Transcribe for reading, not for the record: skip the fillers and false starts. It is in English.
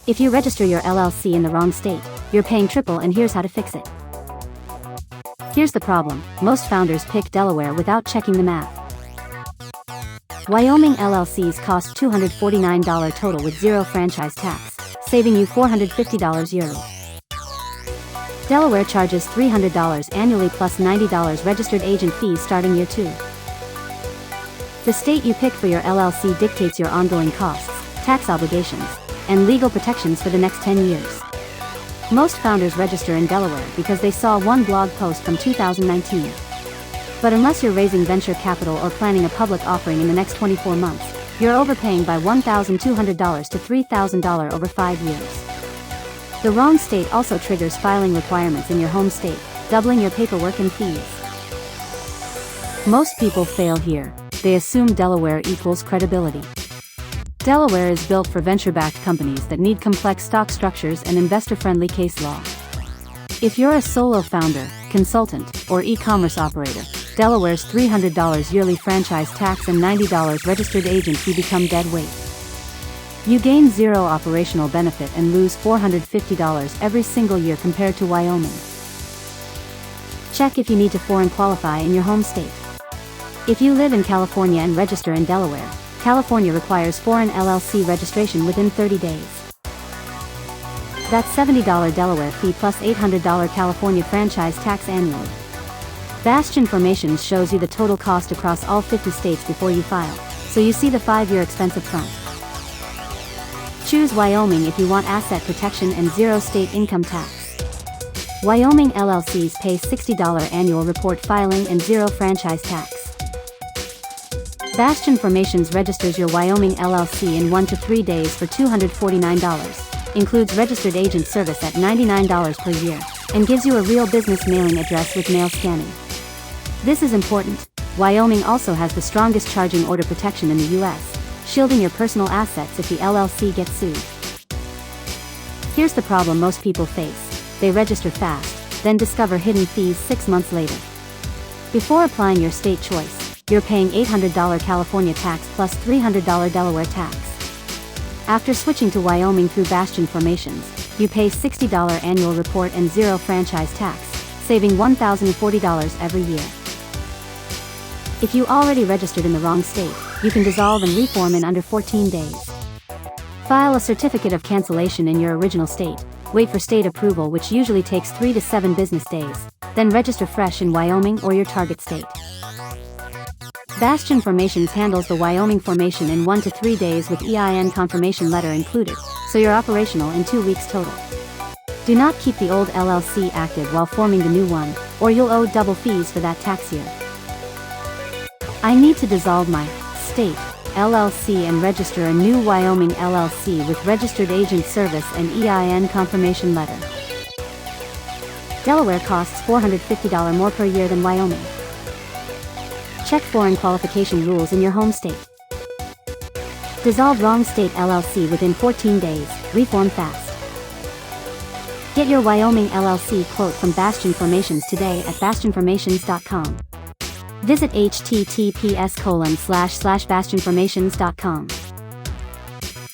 If you register your LLC in the wrong state, you're paying triple, and here's how to fix it. Here's the problem: most founders pick Delaware without checking the math. Wyoming LLCs cost $249 total with zero franchise tax, saving you $450 yearly. Delaware charges $300 annually plus $90 registered agent fees starting year 2. The state you pick for your LLC dictates your ongoing costs, tax obligations, and legal protections for the next 10 years. Most founders register in Delaware because they saw one blog post from 2019. But unless you're raising venture capital or planning a public offering in the next 24 months, you're overpaying by $1,200 to $3,000 over 5 years. The wrong state also triggers filing requirements in your home state, doubling your paperwork and fees. Most people fail here. They assume Delaware equals credibility. Delaware is built for venture-backed companies that need complex stock structures and investor-friendly case law. If you're a solo founder, consultant, or e-commerce operator, Delaware's $300 yearly franchise tax and $90 registered agent fee become dead weight. You gain zero operational benefit and lose $450 every single year compared to Wyoming. Check if you need to foreign qualify in your home state. If you live in California and register in Delaware, California requires foreign LLC registration within 30 days. That's $70 Delaware fee plus $800 California franchise tax annually. Bastion Formations shows you the total cost across all 50 states before you file, so you see the 5-year expense up front. Choose Wyoming if you want asset protection and zero state income tax. Wyoming LLCs pay $60 annual report filing and zero franchise tax. Bastion Formations registers your Wyoming LLC in 1 to 3 days for $249, includes registered agent service at $99 per year, and gives you a real business mailing address with mail scanning. This is important. Wyoming also has the strongest charging order protection in the US, shielding your personal assets if the LLC gets sued. Here's the problem most people face: they register fast, then discover hidden fees 6 months later. Before applying your state choice, you're paying $800 California tax plus $300 Delaware tax. After switching to Wyoming through Bastion Formations, you pay $60 annual report and zero franchise tax, saving $1,040 every year. If you already registered in the wrong state, you can dissolve and reform in under 14 days. File a certificate of cancellation in your original state, wait for state approval, which usually takes 3 to 7 business days, then register fresh in Wyoming or your target state. Bastion Formations handles the Wyoming formation in 1 to 3 days with EIN confirmation letter included, so you're operational in 2 weeks total. Do not keep the old LLC active while forming the new one, or you'll owe double fees for that tax year. I need to dissolve my state LLC and register a new Wyoming LLC with registered agent service and EIN confirmation letter. Delaware costs $450 more per year than Wyoming. Check foreign qualification rules in your home state. Dissolve wrong state LLC within 14 days, reform fast. Get your Wyoming LLC quote from Bastion Formations today at bastionformations.com. Visit https://bastionformations.com.